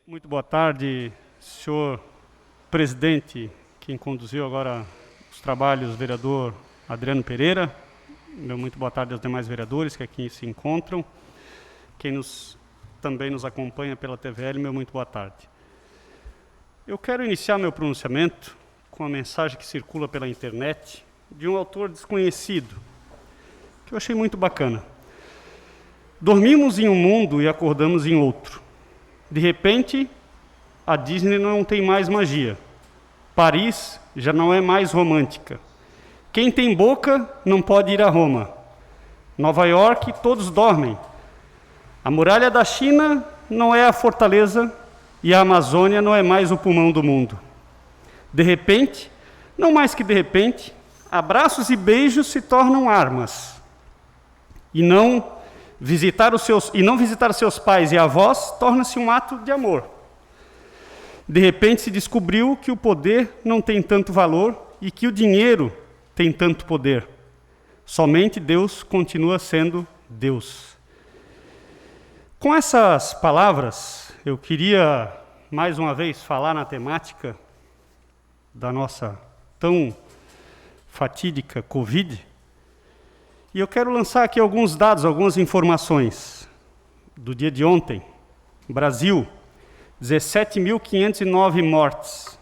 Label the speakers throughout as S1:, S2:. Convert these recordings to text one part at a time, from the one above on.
S1: Muito boa tarde, senhor presidente, quem conduziu agora os trabalhos, vereador Adriano Pereira. Muito boa tarde aos demais vereadores que aqui se encontram. Quem também nos acompanha pela TVL, muito boa tarde. Eu quero iniciar meu pronunciamento com a mensagem que circula pela internet de um autor desconhecido, que eu achei muito bacana. Dormimos em um mundo e acordamos em outro. De repente, a Disney não tem mais magia. Paris já não é mais romântica. Quem tem boca não pode ir a Roma. Nova York, todos dormem. A muralha da China não é a fortaleza e a Amazônia não é mais o pulmão do mundo. De repente, não mais que de repente, abraços e beijos se tornam armas. E não visitar seus pais e avós torna-se um ato de amor. De repente se descobriu que o poder não tem tanto valor e que o dinheiro tem tanto poder. Somente Deus continua sendo Deus. Com essas palavras, eu queria mais uma vez falar na temática da nossa tão fatídica Covid. E eu quero lançar aqui alguns dados, algumas informações do dia de ontem. Brasil, 17.509 mortes,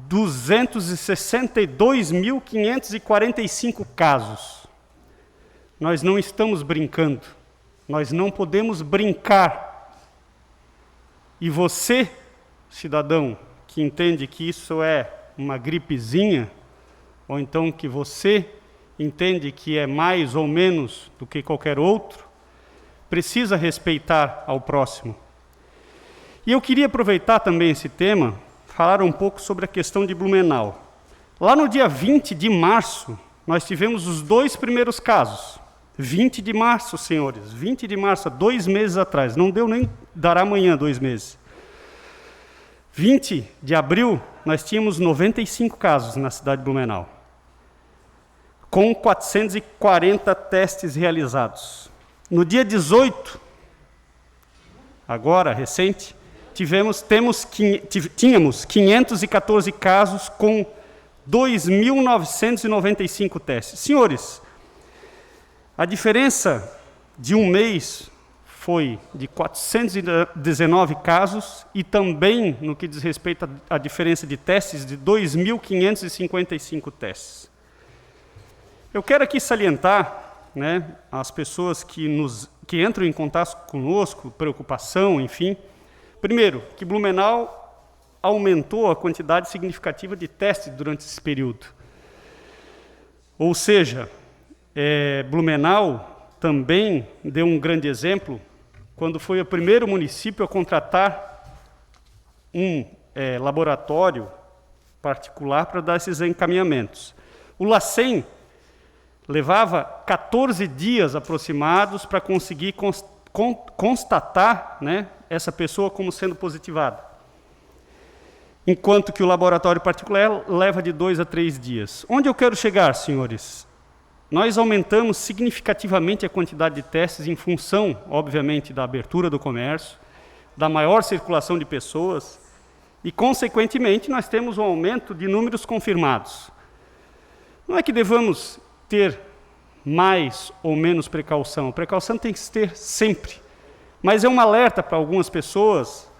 S1: 262.545 casos. Nós não estamos brincando, nós não podemos brincar. E você, cidadão, que entende que isso é uma gripezinha, ou então que você entende que é mais ou menos do que qualquer outro, precisa respeitar ao próximo. E eu queria aproveitar também esse tema, falar um pouco sobre a questão de Blumenau. Lá no dia 20 de março, nós tivemos os 2 primeiros casos. 20 de março, senhores, 20 de março, há 2 meses atrás, não deu nem, dará amanhã 2 meses. 20 de abril, nós tínhamos 95 casos na cidade de Blumenau, com 440 testes realizados. No dia 18, agora, recente, tínhamos 514 casos com 2.995 testes. Senhores, a diferença de um mês foi de 419 casos e também, no que diz respeito à diferença de testes, de 2.555 testes. Eu quero aqui salientar, as pessoas que entram em contato conosco, preocupação, enfim. Primeiro, que Blumenau aumentou a quantidade significativa de testes durante esse período. Ou seja, Blumenau também deu um grande exemplo quando foi o primeiro município a contratar um laboratório particular para dar esses encaminhamentos. O LACEN levava 14 dias aproximados para conseguir constatar, essa pessoa como sendo positivada. Enquanto que o laboratório particular leva de 2 a 3 dias. Onde eu quero chegar, senhores? Nós aumentamos significativamente a quantidade de testes em função, obviamente, da abertura do comércio, da maior circulação de pessoas e, consequentemente, nós temos um aumento de números confirmados. Não é que devamos ter mais ou menos precaução. A precaução tem que se ter sempre. Mas é um alerta para algumas pessoas,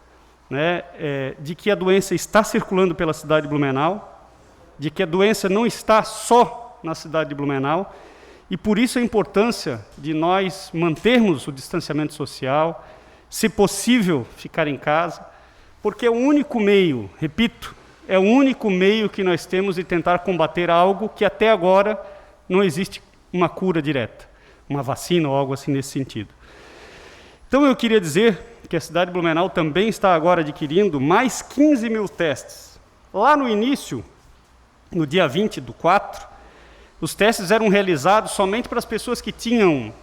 S1: de que a doença está circulando pela cidade de Blumenau, de que a doença não está só na cidade de Blumenau, e por isso a importância de nós mantermos o distanciamento social, se possível, ficar em casa, porque é o único meio, repito, é o único meio que nós temos de tentar combater algo que até agora não existe uma cura direta, uma vacina ou algo assim nesse sentido. Então eu queria dizer que a cidade de Blumenau também está agora adquirindo mais 15 mil testes. Lá no início, no dia 20/4, os testes eram realizados somente para as pessoas que tinham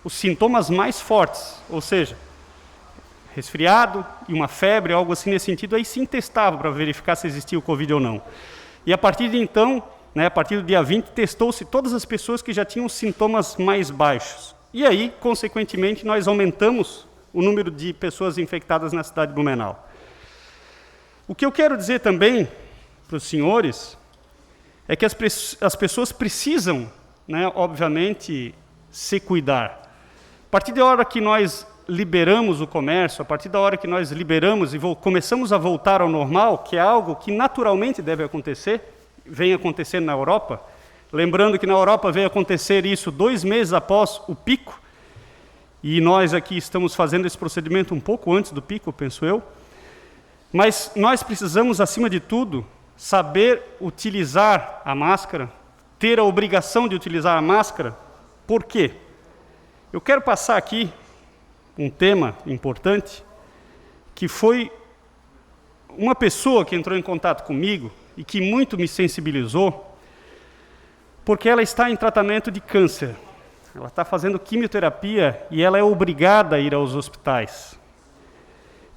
S1: os sintomas mais fortes, ou seja, resfriado e uma febre, algo assim nesse sentido, aí sim testava para verificar se existia o Covid ou não. E a partir de então, a partir do dia 20, testou-se todas as pessoas que já tinham sintomas mais baixos. E aí, consequentemente, nós aumentamos o número de pessoas infectadas na cidade de Blumenau. O que eu quero dizer também para os senhores é que as pessoas precisam, né, obviamente, se cuidar. A partir da hora que nós liberamos o comércio, a partir da hora que nós liberamos e começamos a voltar ao normal, que é algo que naturalmente deve acontecer, vem acontecendo na Europa, lembrando que na Europa veio acontecer isso 2 meses após o pico, e nós aqui estamos fazendo esse procedimento um pouco antes do pico, penso eu, mas nós precisamos, acima de tudo, saber utilizar a máscara, ter a obrigação de utilizar a máscara. Por quê? Eu quero passar aqui um tema importante, que foi uma pessoa que entrou em contato comigo e que muito me sensibilizou, porque ela está em tratamento de câncer. Ela está fazendo quimioterapia e ela é obrigada a ir aos hospitais.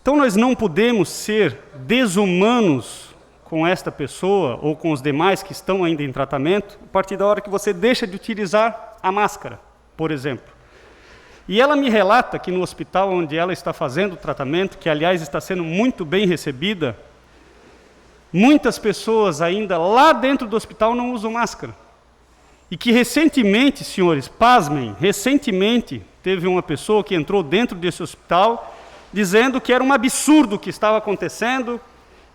S1: Então nós não podemos ser desumanos com esta pessoa ou com os demais que estão ainda em tratamento, a partir da hora que você deixa de utilizar a máscara, por exemplo. E ela me relata que no hospital onde ela está fazendo o tratamento, que aliás está sendo muito bem recebida, muitas pessoas ainda lá dentro do hospital não usam máscara. E que recentemente, senhores, pasmem, recentemente teve uma pessoa que entrou dentro desse hospital dizendo que era um absurdo o que estava acontecendo,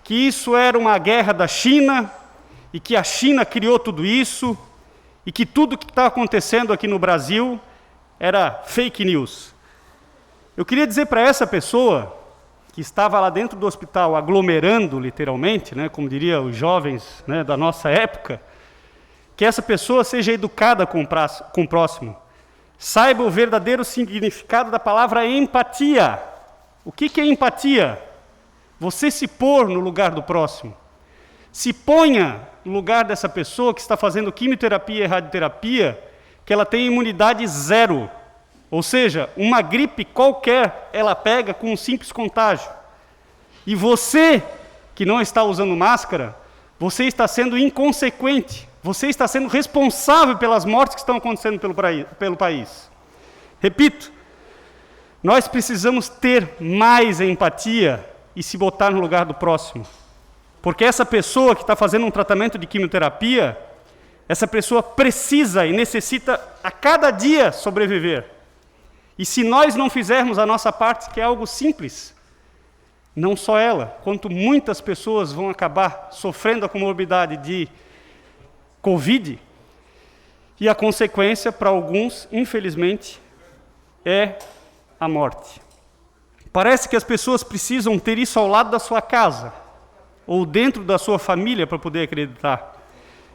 S1: que isso era uma guerra da China e que a China criou tudo isso e que tudo que está acontecendo aqui no Brasil era fake news. Eu queria dizer para essa pessoa que estava lá dentro do hospital aglomerando literalmente, né, como diriam os jovens, né, da nossa época, que essa pessoa seja educada com o próximo, saiba o verdadeiro significado da palavra empatia. O que é empatia? Você se pôr no lugar do próximo. Se ponha no lugar dessa pessoa que está fazendo quimioterapia e radioterapia, que ela tem imunidade 0, ou seja, uma gripe qualquer ela pega com um simples contágio. E você, que não está usando máscara, você está sendo inconsequente, você está sendo responsável pelas mortes que estão acontecendo pelo país. Repito, nós precisamos ter mais empatia e se botar no lugar do próximo. Porque essa pessoa que está fazendo um tratamento de quimioterapia, essa pessoa precisa e necessita a cada dia sobreviver. E se nós não fizermos a nossa parte, que é algo simples, não só ela, quanto muitas pessoas vão acabar sofrendo a comorbidade de Covid, e a consequência para alguns, infelizmente, é a morte. Parece que as pessoas precisam ter isso ao lado da sua casa, ou dentro da sua família, para poder acreditar.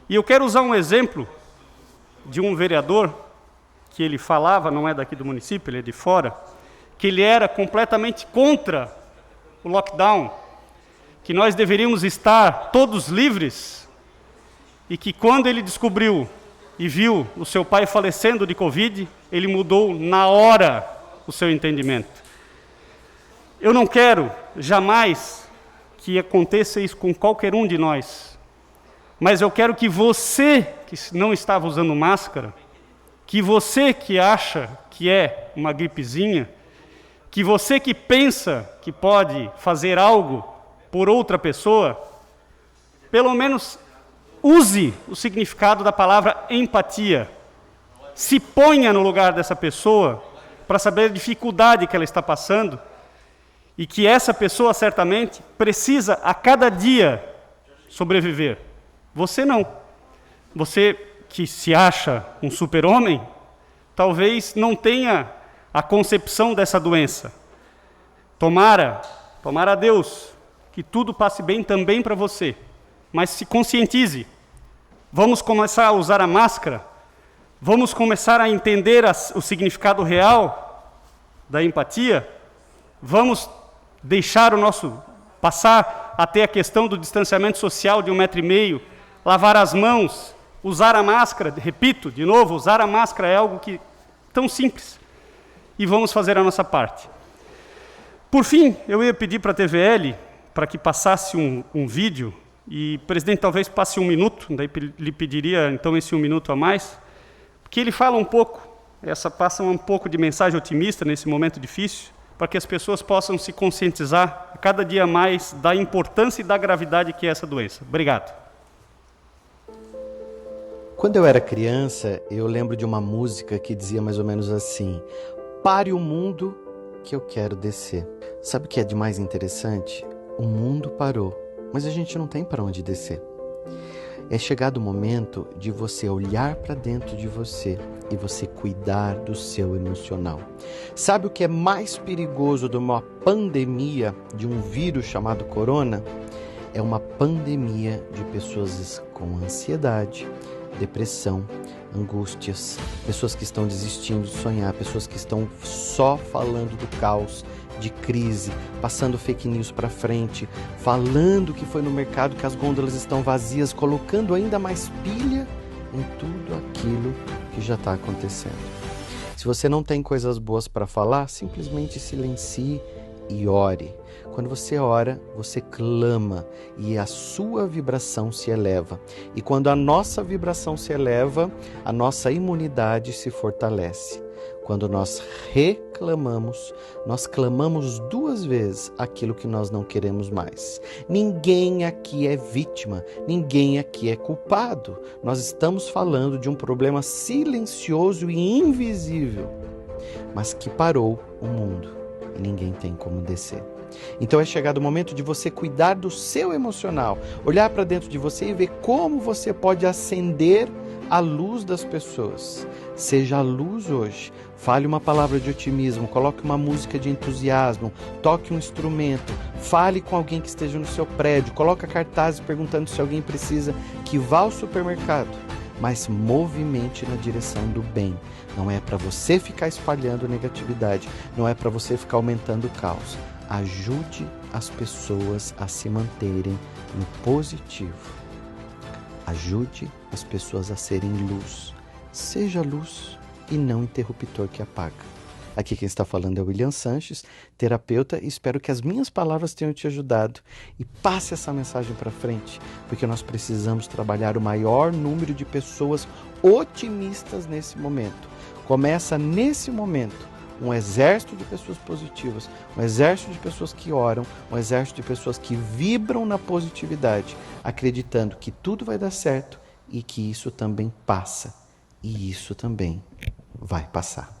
S1: E eu quero usar um exemplo de um vereador, que ele falava, não é daqui do município, ele é de fora, que ele era completamente contra o lockdown, que nós deveríamos estar todos livres, e que quando ele descobriu e viu o seu pai falecendo de Covid, ele mudou na hora o seu entendimento. Eu não quero jamais que aconteça isso com qualquer um de nós, mas eu quero que você que não estava usando máscara, que você que acha que é uma gripezinha, que você que pensa que pode fazer algo por outra pessoa, pelo menos use o significado da palavra empatia. Se ponha no lugar dessa pessoa para saber a dificuldade que ela está passando e que essa pessoa certamente precisa a cada dia sobreviver. Você não. Você que se acha um super-homem, talvez não tenha a concepção dessa doença. Tomara a Deus que tudo passe bem também para você, mas se conscientize. Vamos começar a usar a máscara, vamos começar a entender o significado real da empatia, vamos deixar passar até a questão do distanciamento social de 1,5 metro, lavar as mãos, usar a máscara, repito, de novo, usar a máscara é algo que tão simples, e vamos fazer a nossa parte. Por fim, eu ia pedir para a TVL, para que passasse um vídeo, e presidente, talvez passe 1 minuto, daí lhe pediria então esse 1 minuto a mais, porque ele fala um pouco, passa um pouco de mensagem otimista nesse momento difícil, para que as pessoas possam se conscientizar cada dia mais da importância e da gravidade que é essa doença. Obrigado.
S2: Quando eu era criança, eu lembro de uma música que dizia mais ou menos assim: pare o mundo que eu quero descer. Sabe o que é de mais interessante? O mundo parou, mas a gente não tem para onde descer. É chegado o momento de você olhar para dentro de você e você cuidar do seu emocional. Sabe o que é mais perigoso de uma pandemia, de um vírus chamado corona? É uma pandemia de pessoas com ansiedade, depressão, angústias, pessoas que estão desistindo de sonhar, pessoas que estão só falando do caos, de crise, passando fake news para frente, falando que foi no mercado que as gôndolas estão vazias, colocando ainda mais pilha em tudo aquilo que já está acontecendo. Se você não tem coisas boas para falar, simplesmente silencie e ore. Quando você ora, você clama e a sua vibração se eleva. E quando a nossa vibração se eleva, a nossa imunidade se fortalece. Quando nós reclamamos, nós clamamos 2 vezes aquilo que nós não queremos mais. Ninguém aqui é vítima, ninguém aqui é culpado. Nós estamos falando de um problema silencioso e invisível, mas que parou o mundo e ninguém tem como descer. Então é chegado o momento de você cuidar do seu emocional, olhar para dentro de você e ver como você pode acender a luz das pessoas. Seja a luz hoje. Fale uma palavra de otimismo, coloque uma música de entusiasmo, toque um instrumento, fale com alguém que esteja no seu prédio, coloque cartazes perguntando se alguém precisa que vá ao supermercado, mas movimente na direção do bem. Não é para você ficar espalhando negatividade, não é para você ficar aumentando o caos. Ajude as pessoas a se manterem no positivo. Ajude as pessoas a serem luz. Seja luz e não interruptor que apaga. Aqui quem está falando é o William Sanches, terapeuta, e espero que as minhas palavras tenham te ajudado. E passe essa mensagem para frente, porque nós precisamos trabalhar o maior número de pessoas otimistas nesse momento. Começa nesse momento um exército de pessoas positivas, um exército de pessoas que oram, um exército de pessoas que vibram na positividade, acreditando que tudo vai dar certo e que isso também passa. E isso também vai passar.